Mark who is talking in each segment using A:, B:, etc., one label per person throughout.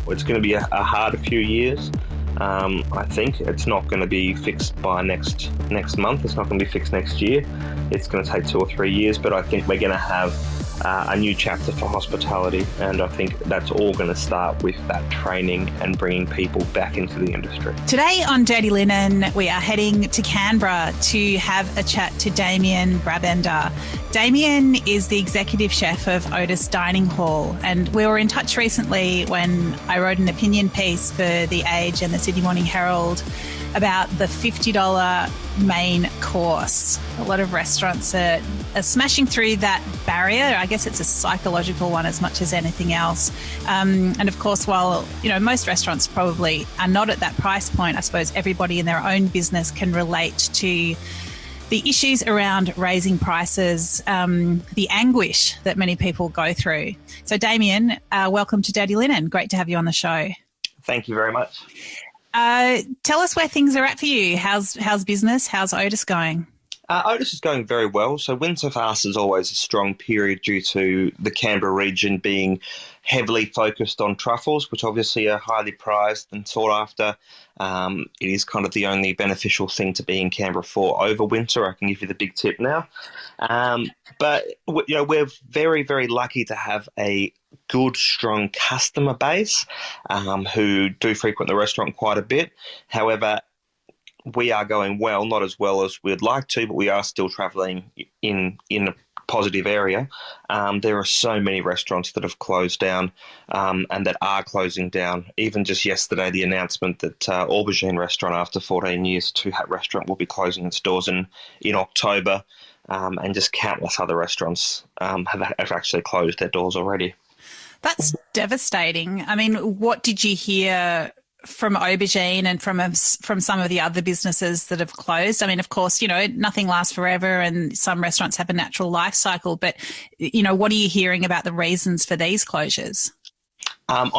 A: It's going to be a hard few years. I think it's not going to be fixed by next month. It's not going to be fixed next year. It's going to take 2 or 3 years, but I think we're going to have a new chapter for hospitality, and I think that's all going to start with that training and bringing people back into the industry.
B: Today on Dirty Linen, we are heading to Canberra to have a chat to Damian Brabender. Damian is the executive chef of Otis Dining Hall, and we were in touch recently when I wrote an opinion piece for The Age and the Sydney Morning Herald about the $50 main course. A lot of restaurants are smashing through that barrier. I guess it's a psychological one as much as anything else. And of course, while most restaurants probably are not at that price point, I suppose everybody in their own business can relate to the issues around raising prices, the anguish that many people go through. So Damian, welcome to Dirty Linen. Great to have you on the show.
A: Thank you very much.
B: Tell us where things are at for you. How's business? How's Otis going?
A: Otis is going very well. So winter for us is always a strong period due to the Canberra region being heavily focused on truffles, which obviously are highly prized and sought after. It is kind of the only beneficial thing to be in Canberra for over winter. I can give you the big tip now. But we're very, very lucky to have a good, strong customer base who do frequent the restaurant quite a bit. However, we are going well, not as well as we'd like to, but we are still travelling in a positive area. There are so many restaurants that have closed down and that are closing down. Even just yesterday, the announcement that Aubergine restaurant, after 14 years, Two Hat restaurant, will be closing its doors in October, and just countless other restaurants have actually closed their doors already.
B: That's devastating. I mean, what did you hear from Aubergine and from some of the other businesses that have closed? I mean, of course, nothing lasts forever and some restaurants have a natural life cycle, but, what are you hearing about the reasons for these closures?
A: I'm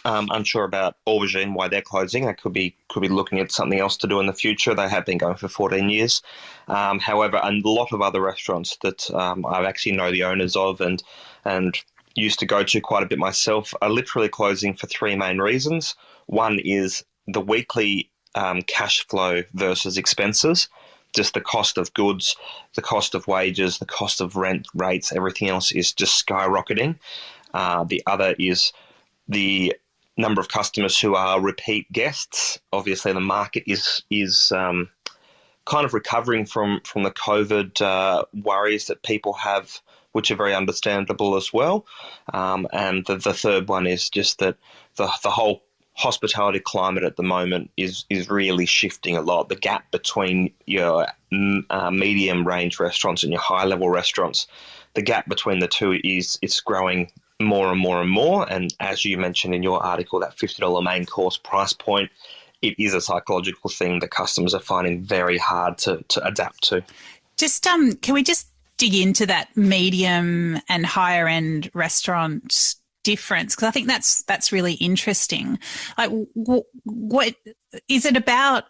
A: unsure about Aubergine, why they're closing. They could be looking at something else to do in the future. They have been going for 14 years. However, a lot of other restaurants that I actually know the owners of and used to go to quite a bit myself are literally closing for 3 main reasons. One is the weekly cash flow versus expenses, just the cost of goods, the cost of wages, the cost of rent rates, everything else is just skyrocketing. The other is the number of customers who are repeat guests. Obviously, the market is kind of recovering from the COVID worries that people have, which are very understandable as well. And the third one is just that the whole hospitality climate at the moment is really shifting a lot. The gap between your medium range restaurants and your high level restaurants, the gap between the two it's growing more and more and more. And as you mentioned in your article, that $50 main course price point, it is a psychological thing that customers are finding very hard to adapt to.
B: Just can we just dig into that medium and higher end restaurant difference, because I think that's really interesting. Like, what is it about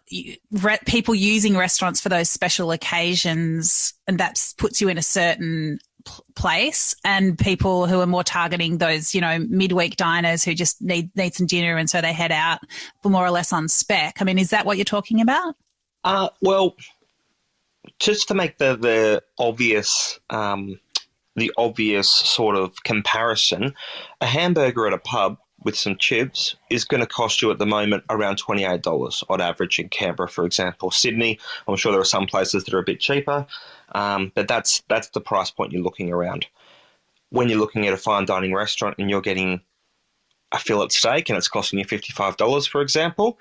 B: people using restaurants for those special occasions, and that puts you in a certain place, and people who are more targeting those midweek diners who just need some dinner and so they head out for more or less on spec? I mean, is that what you're talking about?
A: Well, just to make the obvious sort of comparison, a hamburger at a pub with some chips is going to cost you at the moment around $28 on average in Canberra, for example. Sydney, I'm sure there are some places that are a bit cheaper, but that's the price point you're looking around. When you're looking at a fine dining restaurant and you're getting a fillet steak and it's costing you $55, for example,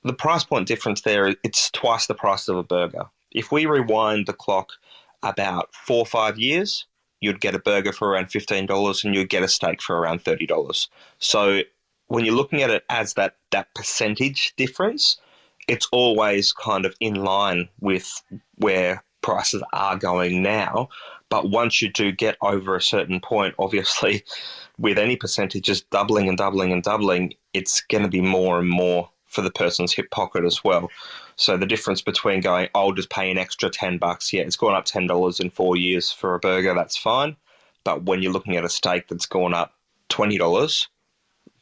A: the price point difference there, it's twice the price of a burger. If we rewind the clock about 4 or 5 years, you'd get a burger for around $15 and you'd get a steak for around $30. So when you're looking at it as that percentage difference, it's always kind of in line with where prices are going now. But once you do get over a certain point, obviously with any percentages doubling and doubling and doubling, it's going to be more and more for the person's hip pocket as well. So the difference between going, I'll just pay an extra $10, yeah, it's gone up $10 in 4 years for a burger, that's fine. But when you're looking at a steak that's gone up $20,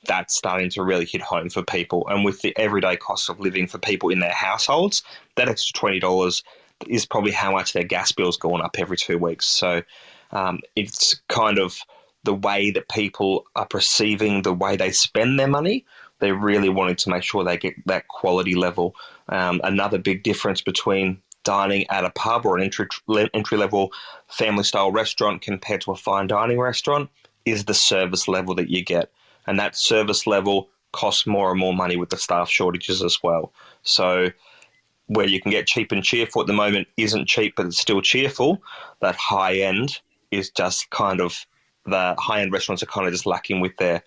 A: that's starting to really hit home for people. And with the everyday cost of living for people in their households, that extra $20 is probably how much their gas bill's going up every 2 weeks. So it's kind of the way that people are perceiving the way they spend their money. They're really wanting to make sure they get that quality level. Another big difference between dining at a pub or an entry-level family-style restaurant compared to a fine dining restaurant is the service level that you get. And that service level costs more and more money with the staff shortages as well. So where you can get cheap and cheerful at the moment isn't cheap, but it's still cheerful. That high end is just kind of, the high end restaurants are kind of just lacking with their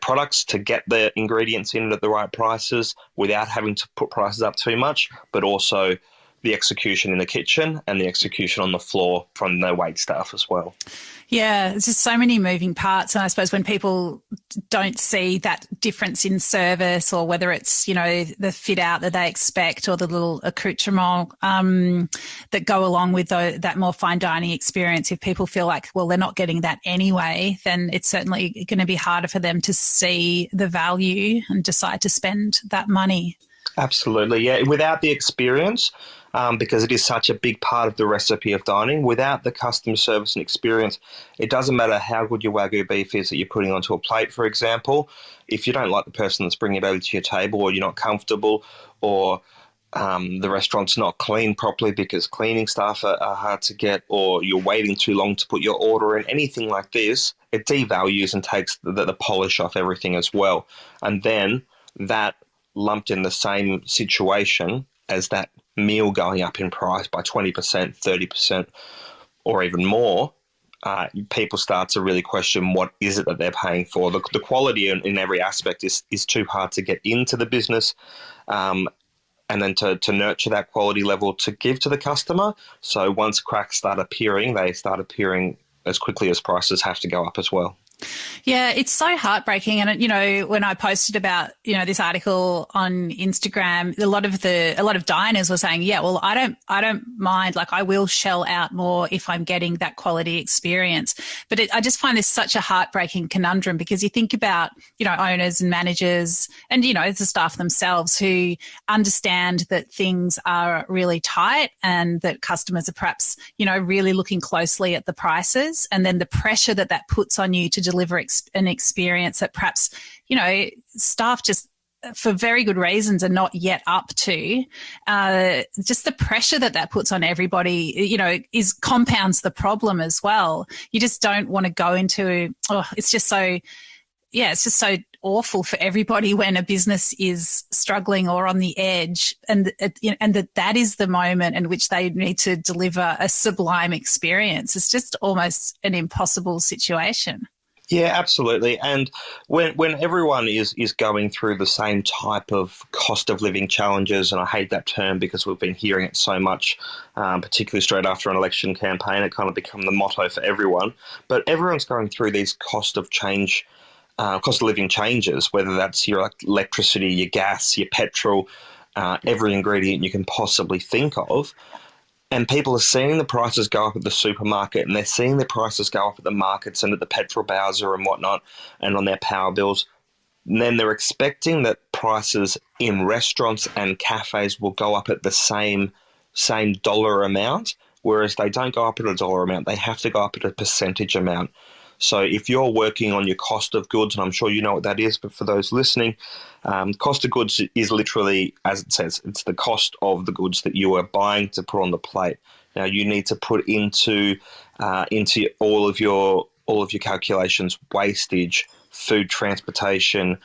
A: products to get the ingredients in at the right prices without having to put prices up too much, but also the execution in the kitchen and the execution on the floor from the wait staff as well.
B: Yeah, there's just so many moving parts. And I suppose when people don't see that difference in service, or whether it's, the fit out that they expect or the little accoutrement that go along with that more fine dining experience, if people feel like, well, they're not getting that anyway, then it's certainly going to be harder for them to see the value and decide to spend that money.
A: Absolutely, yeah. Without the experience, because it is such a big part of the recipe of dining, without the customer service and experience, it doesn't matter how good your Wagyu beef is that you're putting onto a plate, for example. If you don't like the person that's bringing it over to your table, or you're not comfortable, or the restaurant's not cleaned properly because cleaning staff are hard to get, or you're waiting too long to put your order in, anything like this, it devalues and takes the polish off everything as well. And then that lumped in the same situation as that meal going up in price by 20%, 30%, or even more, people start to really question what is it that they're paying for. The quality in every aspect is too hard to get into the business, and then to nurture that quality level to give to the customer. So once cracks start appearing, they start appearing as quickly as prices have to go up as well.
B: Yeah, it's so heartbreaking. And, when I posted about, this article on Instagram, a lot of diners were saying, yeah, well, I don't mind, like I will shell out more if I'm getting that quality experience. But I just find this such a heartbreaking conundrum, because you think about, owners and managers and, the staff themselves who understand that things are really tight and that customers are perhaps, really looking closely at the prices, and then the pressure that puts on you to deliver an experience that perhaps, staff just for very good reasons are not yet up to. Just the pressure that puts on everybody, compounds the problem as well. You just don't want to go into, it's just so awful for everybody when a business is struggling or on the edge, and that is the moment in which they need to deliver a sublime experience. It's just almost an impossible situation.
A: Yeah, absolutely. And when everyone is going through the same type of cost of living challenges, and I hate that term because we've been hearing it so much, particularly straight after an election campaign, it kind of become the motto for everyone. But everyone's going through these cost of living changes, whether that's your electricity, your gas, your petrol, every ingredient you can possibly think of. And people are seeing the prices go up at the supermarket, and they're seeing the prices go up at the markets and at the petrol bowser and whatnot, and on their power bills. And then they're expecting that prices in restaurants and cafes will go up at the same dollar amount, whereas they don't go up at a dollar amount. They have to go up at a percentage amount. So if you're working on your cost of goods, and I'm sure you know what that is, but for those listening, cost of goods is literally, as it says, it's the cost of the goods that you are buying to put on the plate. Now you need to put into all of your calculations, wastage, food transportation,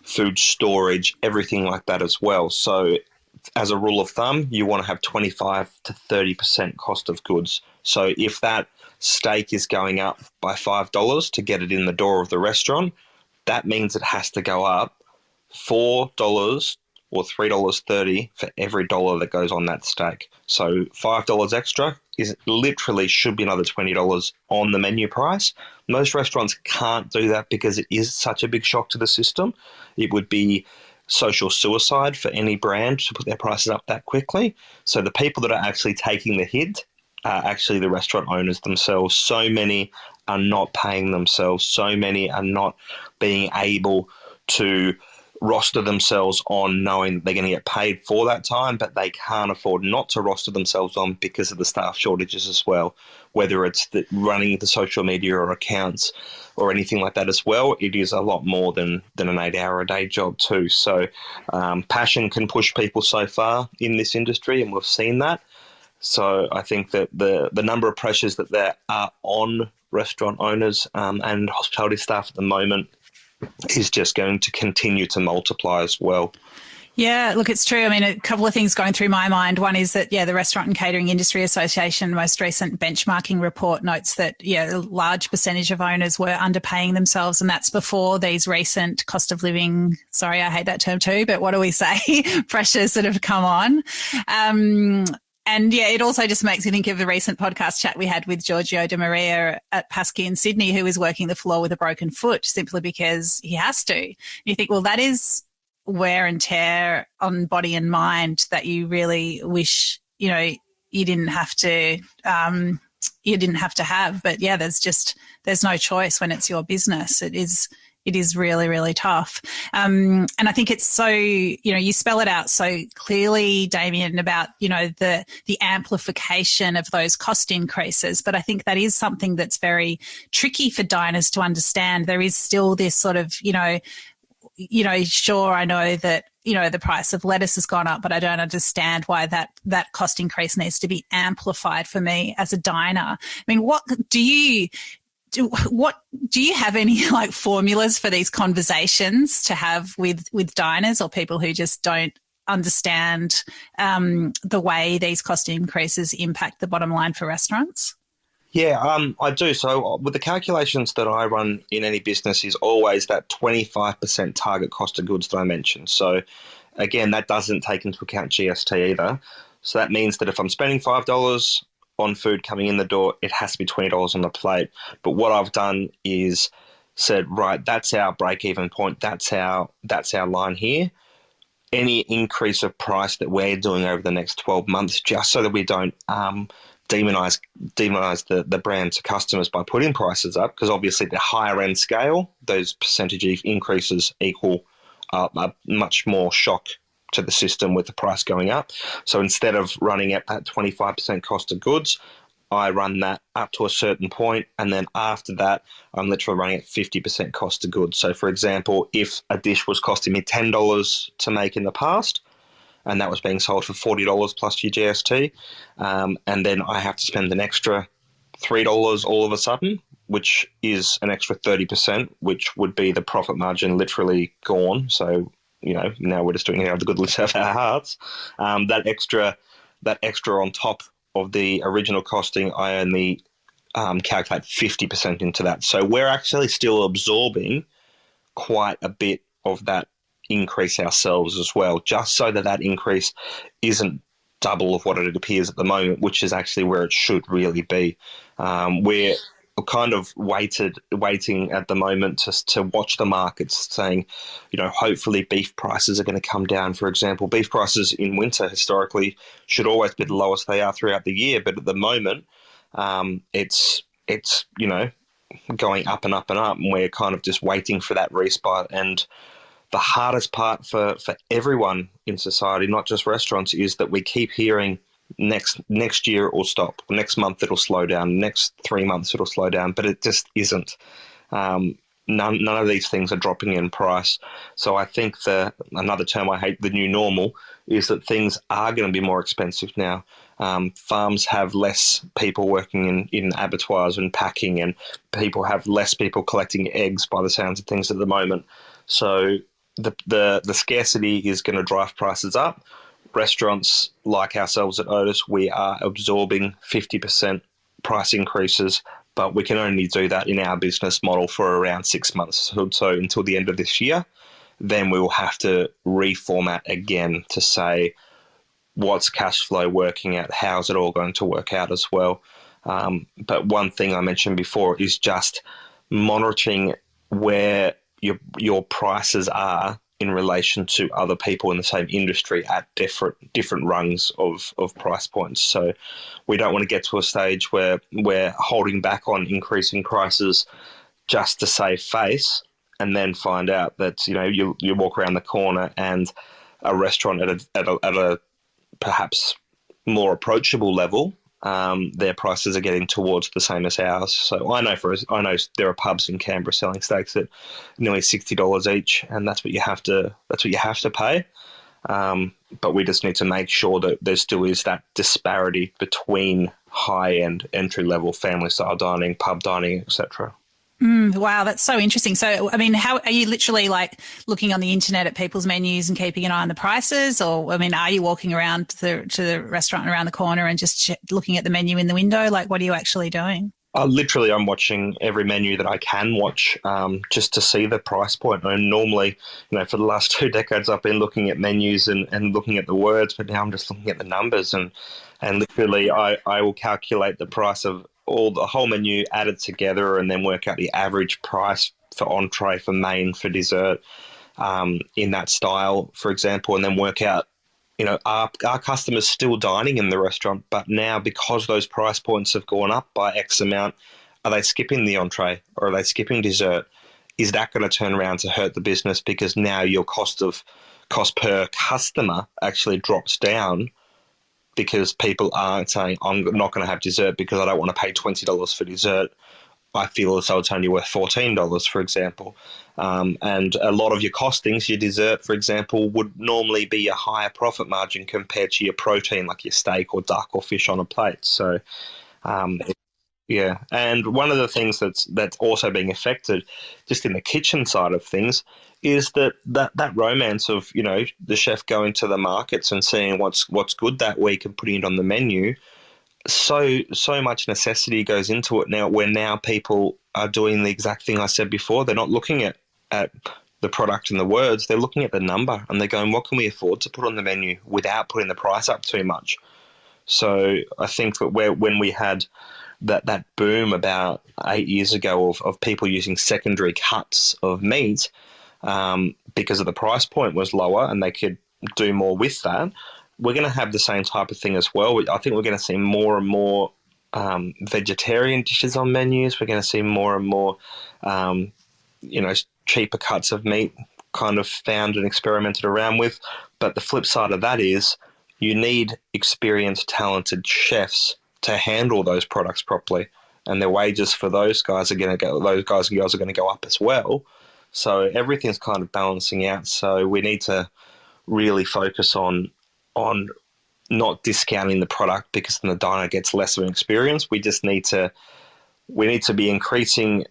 A: food storage, everything like that as well. So as a rule of thumb, you want to have 25 to 30% cost of goods. So if that steak is going up by $5 to get it in the door of the restaurant, that means it has to go up $4 or $3.30 for every dollar that goes on that steak. So $5 extra should be another $20 on the menu price. Most restaurants can't do that because it is such a big shock to the system. It would be social suicide for any brand to put their prices up that quickly. So the people that are actually taking the hit are actually the restaurant owners themselves. So many are not paying themselves. So many are not being able to roster themselves on knowing that they're going to get paid for that time, but they can't afford not to roster themselves on because of the staff shortages as well, whether it's running the social media or accounts or anything like that as well. It is a lot more than an 8-hour-a-day job too. So passion can push people so far in this industry, and we've seen that. So I think that the number of pressures that there are on restaurant owners and hospitality staff at the moment is just going to continue to multiply as well.
B: Yeah, look, it's true. I mean, a couple of things going through my mind. One is that, the Restaurant and Catering Industry Association most recent benchmarking report notes that, a large percentage of owners were underpaying themselves, and that's before these recent cost of living, sorry, I hate that term too, but what do we say, pressures that have come on. And it also just makes me think of the recent podcast chat we had with Giorgio De Maria at Pasky in Sydney, who is working the floor with a broken foot simply because he has to. And you think, well, that is wear and tear on body and mind that you really wish, you didn't have to, have. But there's no choice when it's your business. It is really, really tough. And I think it's so, you spell it out so clearly, Damian, about, the amplification of those cost increases. But I think that is something that's very tricky for diners to understand. There is still this sort of, sure, I know that, the price of lettuce has gone up, but I don't understand why that cost increase needs to be amplified for me as a diner. I mean, what do you have any formulas for these conversations to have with diners or people who just don't understand the way these cost increases impact the bottom line for restaurants?
A: Yeah, I do. So with the calculations that I run in any business is always that 25% target cost of goods that I mentioned. So again, that doesn't take into account GST either. So that means that if I'm spending $5 on food coming in the door, it has to be $20 on the plate. But what I've done is said, right, that's our break-even point. That's our line here. Any increase of price that we're doing over the next 12 months, just so that we don't demonize the brand to customers by putting prices up, because obviously the higher end scale, those percentage increases equal a much more shock to the system with the price going up. So instead of running at that 25% cost of goods, I run that up to a certain point, and then after that, I'm literally running at 50% cost of goods. So for example, if a dish was costing me $10 to make in the past, and that was being sold for $40 plus your GST, and then I have to spend an extra $3 all of a sudden, which is an extra 30%, which would be the profit margin literally gone. So, now we're just doing it out of the goodness of our hearts. That extra on top of the original costing, I only calculate 50% into that. So we're actually still absorbing quite a bit of that increase ourselves as well, just so that increase isn't double of what it appears at the moment, which is actually where it should really be. We're kind of waiting at the moment to watch the markets, saying, hopefully beef prices are going to come down. For example, beef prices in winter historically should always be the lowest they are throughout the year, but at the moment it's going up and up and up, and we're kind of just waiting for that respite. And the hardest part for everyone in society, not just restaurants, is that we keep hearing next year it will stop, next month it'll slow down, next 3 months it'll slow down, but it just isn't. None of these things are dropping in price. So I think another term I hate, the new normal, is that things are going to be more expensive now. Farms have less people working in abattoirs and packing, and people have less people collecting eggs by the sounds of things at the moment. So the scarcity is going to drive prices up. Restaurants like ourselves at Otis, we are absorbing 50% price increases, but we can only do that in our business model for around 6 months. So until the end of this year, then we will have to reformat again to say what's cash flow working out, how's it all going to work out as well. But one thing I mentioned before is just monitoring where your prices are in relation to other people in the same industry at different rungs of price points. So we don't want to get to a stage where we're holding back on increasing prices just to save face, and then find out that you walk around the corner and a restaurant at a perhaps more approachable level, their prices are getting towards the same as ours. So I know there are pubs in Canberra selling steaks at nearly $60 each, and that's what you have to pay. But we just need to make sure that there still is that disparity between high-end, entry-level, family-style dining, pub dining, etc.
B: Wow, that's so interesting. So, I mean, how are you literally like looking on the internet at people's menus and keeping an eye on the prices? Or, I mean, are you walking around to the restaurant around the corner and just looking at the menu in the window? Like, what are you actually doing?
A: Literally, I'm watching every menu that I can watch, just to see the price point. And normally, for the last 2 decades, I've been looking at menus and looking at the words, but now I'm just looking at the numbers. And literally, I will calculate the price of the whole menu added together, and then work out the average price for entree, for main, for dessert, in that style, for example, and then work out, are customers still dining in the restaurant, but now because those price points have gone up by X amount, are they skipping the entree or are they skipping dessert? Is that going to turn around to hurt the business because now your cost per customer actually drops down, because people aren't saying, I'm not going to have dessert because I don't want to pay $20 for dessert. I feel as though it's only worth $14, for example. And a lot of your costings, your dessert, for example, would normally be a higher profit margin compared to your protein, like your steak or duck or fish on a plate. So, yeah. And one of the things that's also being affected, just in the kitchen side of things, is that romance of, the chef going to the markets and seeing what's good that week and putting it on the menu. So much necessity goes into it now, where now people are doing the exact thing I said before. They're not looking at the product and the words. They're looking at the number, and they're going, what can we afford to put on the menu without putting the price up too much? So I think that when we had that boom about 8 years ago of people using secondary cuts of meat, because of the price point was lower and they could do more with that, we're going to have the same type of thing as well. I think we're going to see more and more vegetarian dishes on menus. We're going to see more and more, cheaper cuts of meat kind of found and experimented around with. But the flip side of that is you need experienced, talented chefs to handle those products properly, and their wages for those guys and girls are going to go up as well. So everything's kind of balancing out. So we need to really focus on not discounting the product because then the diner gets less of an experience. We need to be increasing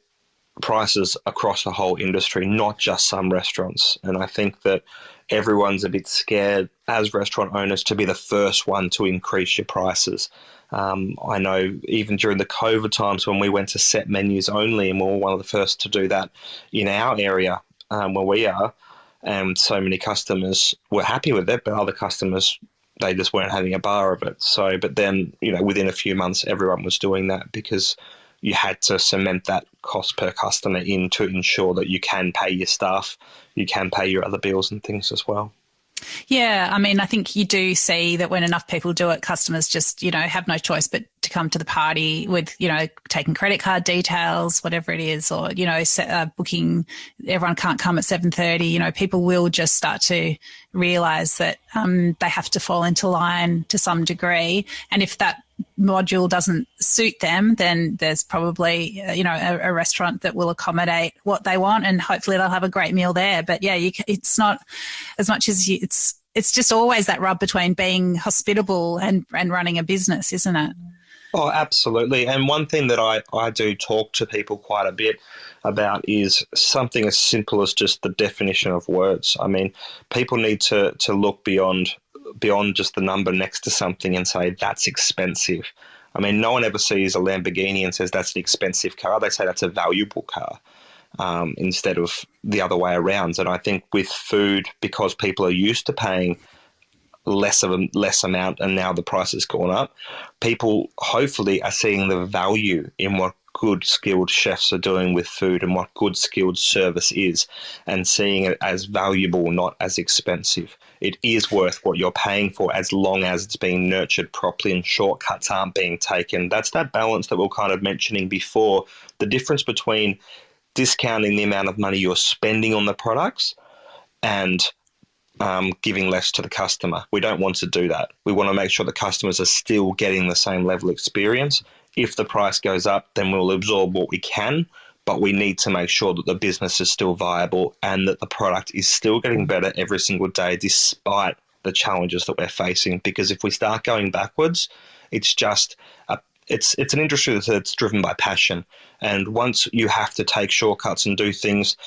A: prices across the whole industry, not just some restaurants. And I think that everyone's a bit scared as restaurant owners to be the first one to increase your prices. I know even during the COVID times when we went to set menus only, and we were one of the first to do that in our area where we are, and so many customers were happy with it, but other customers, they just weren't having a bar of it. So, but then, within a few months, everyone was doing that because you had to cement that cost per customer in to ensure that you can pay your staff, you can pay your other bills and things as well.
B: Yeah, I mean, I think you do see that when enough people do it, customers just, have no choice but to come to the party with, taking credit card details, whatever it is, or, booking, everyone can't come at 7:30. People will just start to realise that they have to fall into line to some degree. And if that module doesn't suit them, then there's probably, a restaurant that will accommodate what they want, and hopefully they'll have a great meal there. But yeah, it's not as much as it's just always that rub between being hospitable and running a business, isn't it?
A: Oh, absolutely. And one thing that I do talk to people quite a bit about is something as simple as just the definition of words. I mean, people need to look beyond just the number next to something and say that's expensive. I mean, no one ever sees a Lamborghini and says that's an expensive car. They say that's a valuable car, instead of the other way around. And I think with food, because people are used to paying less amount and now the price has gone up, people hopefully are seeing the value in good skilled chefs are doing with food and what good skilled service is, and seeing it as valuable, not as expensive. It is worth what you're paying for as long as it's being nurtured properly and shortcuts aren't being taken. That's that balance that we were kind of mentioning before, the difference between discounting the amount of money you're spending on the products and giving less to the customer. We don't want to do that. We want to make sure the customers are still getting the same level of experience. If the price goes up, then we'll absorb what we can, but we need to make sure that the business is still viable and that the product is still getting better every single day despite the challenges that we're facing. Because if we start going backwards, it's just it's an industry that's driven by passion. And once you have to take shortcuts and do things,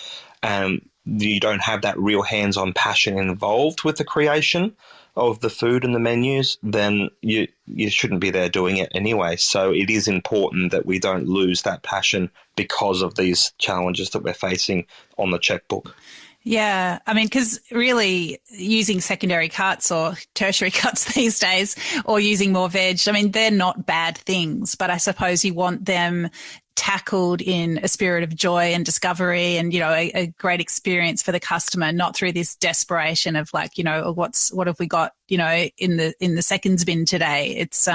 A: you don't have that real hands-on passion involved with the creation of the food and the menus, then you shouldn't be there doing it anyway. So it is important that we don't lose that passion because of these challenges that we're facing on the checkbook.
B: Yeah, I mean, because really using secondary cuts or tertiary cuts these days, or using more veg, I mean, they're not bad things, but I suppose you want them tackled in a spirit of joy and discovery and, you know, a great experience for the customer, not through this desperation of like, you know, what have we got, you know, in the seconds bin today. It's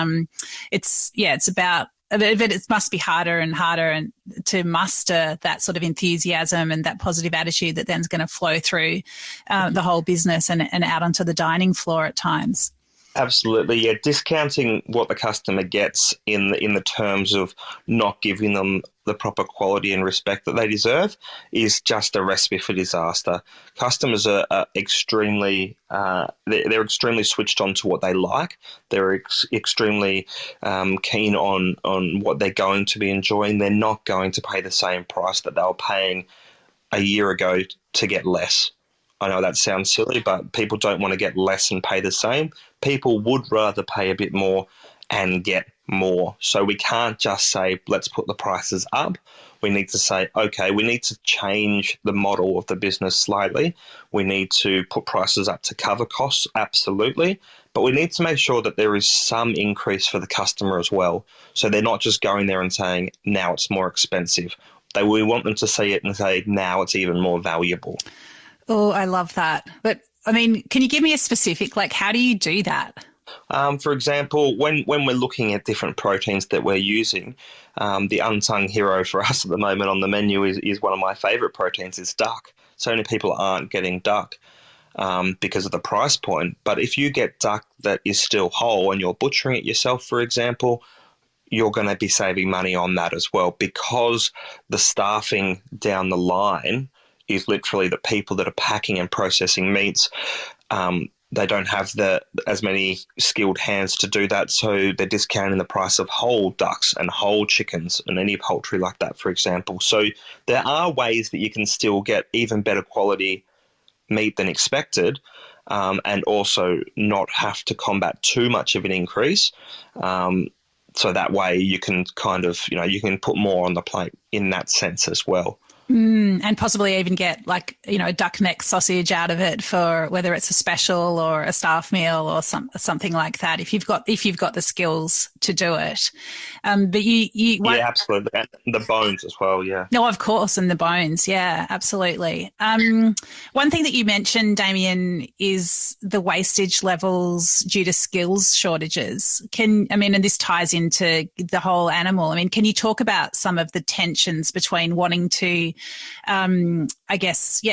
B: about, but it must be harder and harder and to muster that sort of enthusiasm and that positive attitude that then's going to flow through the whole business and out onto the dining floor at times.
A: Absolutely, yeah. Discounting what the customer gets in the terms of not giving them the proper quality and respect that they deserve is just a recipe for disaster. Customers are extremely they're extremely switched on to what they like. They're extremely keen on what they're going to be enjoying. They're not going to pay the same price that they were paying a year ago to get less. I know that sounds silly, but people don't want to get less and pay the same. People would rather pay a bit more and get more. So we can't just say, let's put the prices up. We need to say, okay, we need to change the model of the business slightly. We need to put prices up to cover costs, absolutely. But we need to make sure that there is some increase for the customer as well. So they're not just going there and saying, now it's more expensive. We want them to see it and say, now it's even more valuable.
B: Oh, I love that. But I mean, can you give me a specific, like, how do you do that?
A: For example, when we're looking at different proteins that we're using, the unsung hero for us at the moment on the menu is one of my favourite proteins is duck. So many people aren't getting duck because of the price point. But if you get duck that is still whole and you're butchering it yourself, for example, you're going to be saving money on that as well, because the staffing down the line is literally the people that are packing and processing meats. They don't have as many skilled hands to do that, so they're discounting the price of whole ducks and whole chickens and any poultry like that, for example. So there are ways that you can still get even better quality meat than expected, and also not have to combat too much of an increase. So that way you can kind of, you can put more on the plate in that sense as well.
B: And possibly even get like, duck neck sausage out of it for whether it's a special or a staff meal or something like that. If you've got the skills to do it, but
A: yeah, absolutely, and the bones as well. Yeah.
B: No, of course, and the bones. Yeah, absolutely. One thing that you mentioned, Damian, is the wastage levels due to skills shortages. And this ties into the whole animal. I mean, can you talk about some of the tensions between wanting to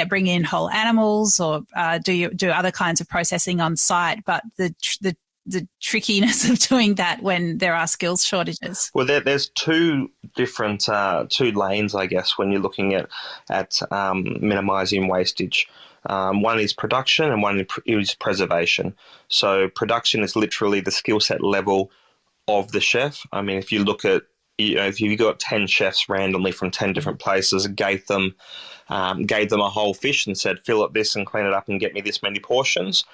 B: bring in whole animals or do other kinds of processing on site, but the trickiness of doing that when there are skills shortages?
A: Well, there's two different two lanes, I guess, when you're looking at minimising wastage. One is production and one is preservation. So production is literally the skill set level of the chef. I mean, if you look at, if you got 10 chefs randomly from 10 different places, gave them a whole fish and said, fill up this and clean it up and get me this many portions,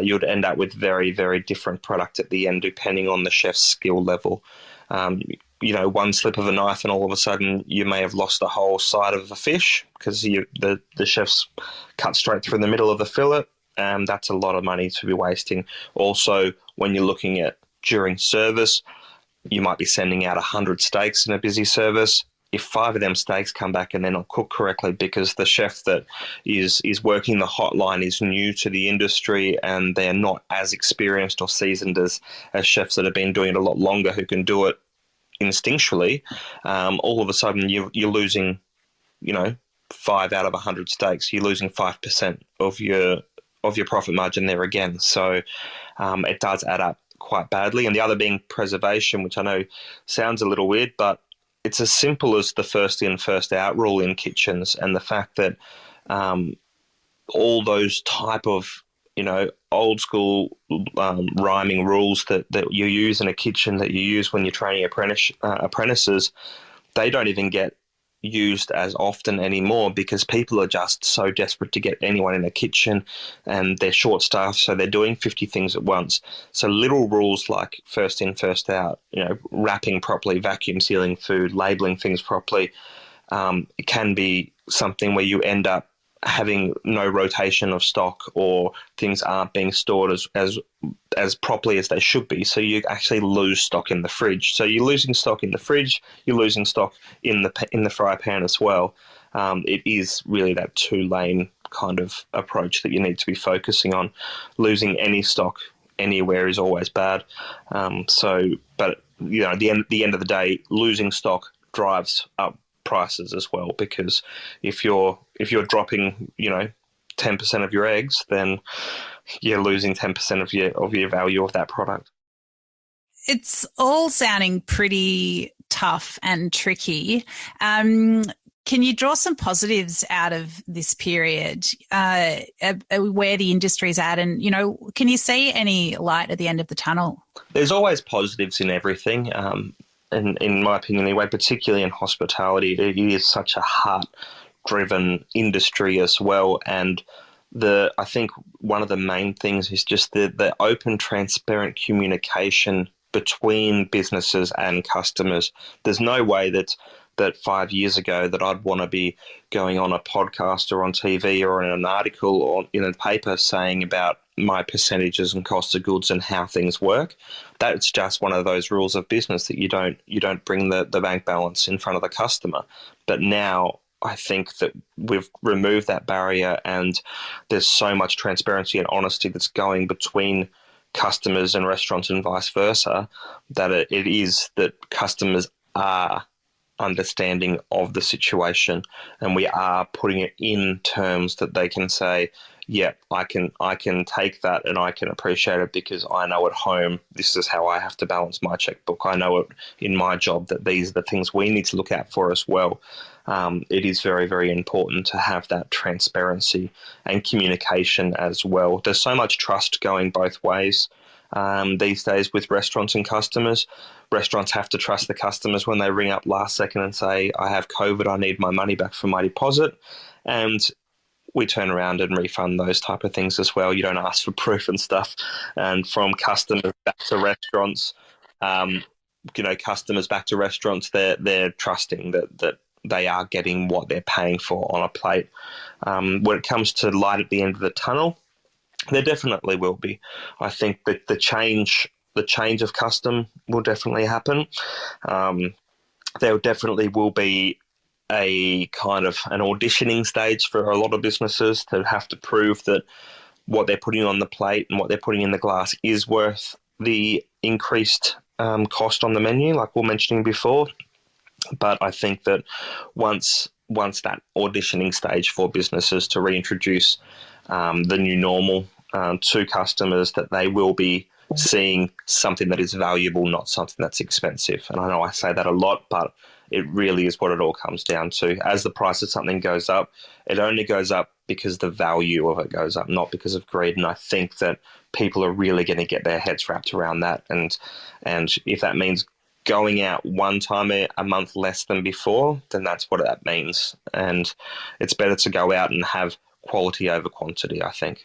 A: you'd end up with very, very different product at the end, depending on the chef's skill level. One slip of a knife and all of a sudden you may have lost the whole side of a fish because the chef's cut straight through the middle of the fillet. That's a lot of money to be wasting. Also, when you're looking at during service, you might be sending out 100 steaks in a busy service. If 5 of them steaks come back and they're not cooked correctly because the chef that is working the hotline is new to the industry and they're not as experienced or seasoned as chefs that have been doing it a lot longer who can do it instinctually, all of a sudden you're losing, 5 out of 100 steaks. You're losing 5% of your profit margin there again. So it does add up quite badly. And the other being preservation, which I know sounds a little weird, but it's as simple as the first in, first out rule in kitchens, and the fact that all those type of, old school rhyming rules that you use in a kitchen that you use when you're training apprentices, they don't even get used as often anymore because people are just so desperate to get anyone in a kitchen and they're short staffed, so they're doing 50 things at once. So little rules like first in, first out, wrapping properly, vacuum sealing food, labeling things properly, it can be something where you end up having no rotation of stock, or things aren't being stored as properly as they should be. So you actually lose stock in the fridge. So you're losing stock in the fridge, you're losing stock in the fry pan as well. It is really that 2-lane kind of approach that you need to be focusing on. Losing any stock anywhere is always bad. But at the end of the day, losing stock drives up prices as well, because if you're dropping 10% of your eggs, then you're losing 10% of your value of that product.
B: It's all sounding pretty tough and tricky. Can you draw some positives out of this period, where the industry's at, and can you see any light at the end of the tunnel?
A: There's always positives in everything. In my opinion anyway, particularly in hospitality, it is such a heart-driven industry as well. And I think one of the main things is just the open, transparent communication between businesses and customers. There's no way that 5 years ago that I'd want to be going on a podcast or on TV or in an article or in a paper saying about my percentages and cost of goods and how things work. That's just one of those rules of business that you don't bring the bank balance in front of the customer. But now I think that we've removed that barrier, and there's so much transparency and honesty that's going between customers and restaurants and vice versa, that it is that customers are understanding of the situation, and we are putting it in terms that they can say, yeah, I can take that and I can appreciate it because I know at home this is how I have to balance my checkbook. I know it in my job that these are the things we need to look out for as well. It is very, very important to have that transparency and communication as well. There's so much trust going both ways these days with restaurants and customers. Restaurants have to trust the customers when they ring up last second and say, I have COVID, I need my money back for my deposit. And we turn around and refund those type of things as well. You don't ask for proof and stuff. And from customers back to restaurants, customers back to restaurants, they're trusting that they are getting what they're paying for on a plate. When it comes to light at the end of the tunnel, there definitely will be. I think that the change of custom will definitely happen. There definitely will be a kind of an auditioning stage for a lot of businesses to have to prove that what they're putting on the plate and what they're putting in the glass is worth the increased cost on the menu, like we were mentioning before. But I think that once that auditioning stage for businesses to reintroduce the new normal to customers, that they will be seeing something that is valuable, not something that's expensive. And I know I say that a lot, but it really is what it all comes down to. As the price of something goes up, it only goes up because the value of it goes up, not because of greed. And I think that people are really going to get their heads wrapped around that. And if that means going out one time a month less than before, then that's what that means. And it's better to go out and have quality over quantity, I think.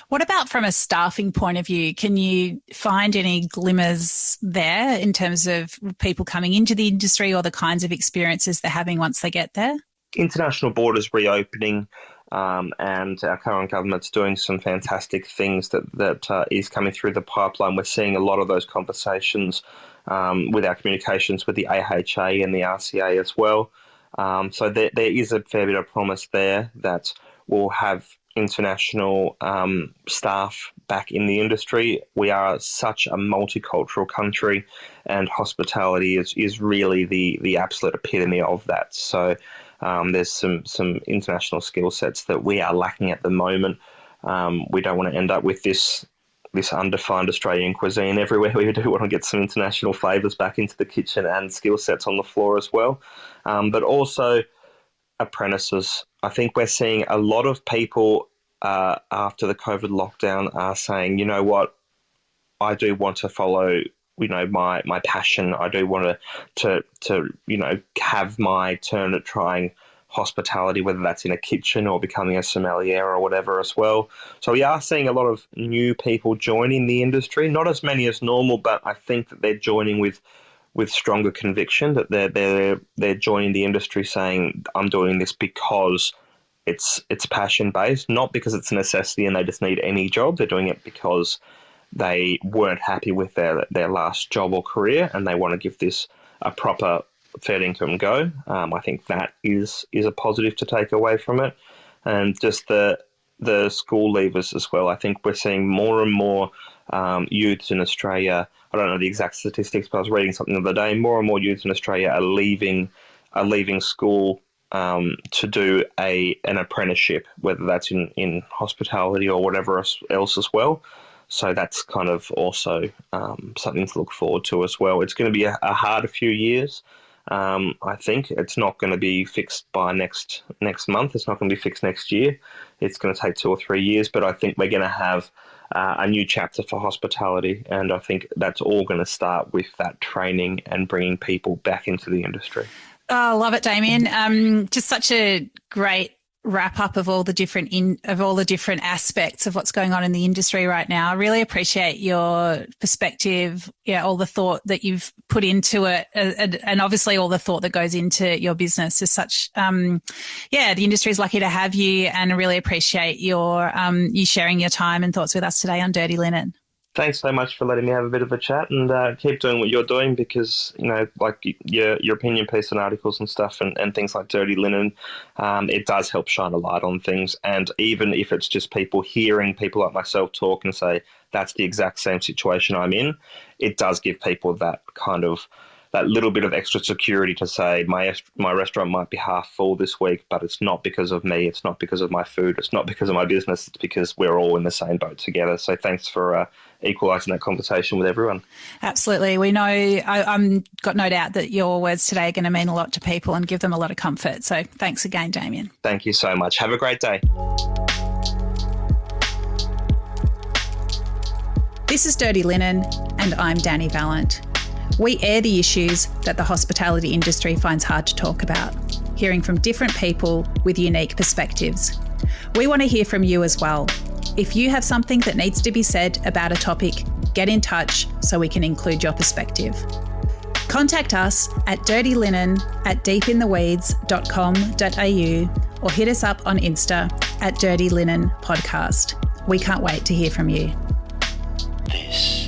B: What about from a staffing point of view? Can you find any glimmers there in terms of people coming into the industry or the kinds of experiences they're having once they get there?
A: International borders reopening, and our current government's doing some fantastic things that is coming through the pipeline. We're seeing a lot of those conversations with our communications with the AHA and the RCA as well. So there is a fair bit of promise there that we'll have international staff back in the industry. We are such a multicultural country, and hospitality is really the absolute epitome of that. So there's some international skill sets that we are lacking at the moment. We don't want to end up with this undefined Australian cuisine everywhere. We do want to get some international flavours back into the kitchen and skill sets on the floor as well. But also apprentices. I think we're seeing a lot of people after the COVID lockdown are saying, you know what, I do want to follow, my passion. I do want to have my turn at trying hospitality, whether that's in a kitchen or becoming a sommelier or whatever as well. So we are seeing a lot of new people joining the industry, not as many as normal, but I think that they're joining with stronger conviction, that they're joining the industry saying, I'm doing this because it's passion based, not because it's a necessity and they just need any job. They're doing it because they weren't happy with their last job or career and they want to give this a proper fair income go. I think that is a positive to take away from it. And just the school leavers as well. I think we're seeing more and more youths in Australia. I don't know the exact statistics, but I was reading something the other day. More and more youths in Australia are leaving school to do an apprenticeship, whether that's in hospitality or whatever else as well. So that's kind of also something to look forward to as well. It's going to be a harder few years. I think it's not going to be fixed by next month. It's not going to be fixed next year. It's going to take 2 or 3 years, but I think we're going to have a new chapter for hospitality, and I think that's all going to start with that training and bringing people back into the industry.
B: Oh, love it, Damian. Just such a great wrap up of all the different aspects of what's going on in the industry right now. I really appreciate your perspective, all the thought that you've put into it, and obviously all the thought that goes into your business is such. The industry is lucky to have you, and I really appreciate your you sharing your time and thoughts with us today on Dirty Linen.
A: Thanks so much for letting me have a bit of a chat, and keep doing what you're doing, because, like your opinion piece and articles and stuff and things like Dirty Linen, it does help shine a light on things. And even if it's just people hearing people like myself talk and say, that's the exact same situation I'm in, it does give people that little bit of extra security to say, my restaurant might be half full this week, but it's not because of me. It's not because of my food. It's not because of my business. It's because we're all in the same boat together. So thanks for equalising that conversation with everyone. Absolutely.
B: We know, I'm got no doubt that your words today are going to mean a lot to people and give them a lot of comfort. So thanks again, Damian.
A: Thank you so much. Have a great day.
B: This is Dirty Linen, and I'm Dani Valent. We air the issues that the hospitality industry finds hard to talk about, hearing from different people with unique perspectives. We want to hear from you as well. If you have something that needs to be said about a topic, get in touch so we can include your perspective. Contact us at dirtylinenat.deepintheweeds.com.au or hit us up on Insta at Dirty Linen Podcast. We can't wait to hear from you.
A: This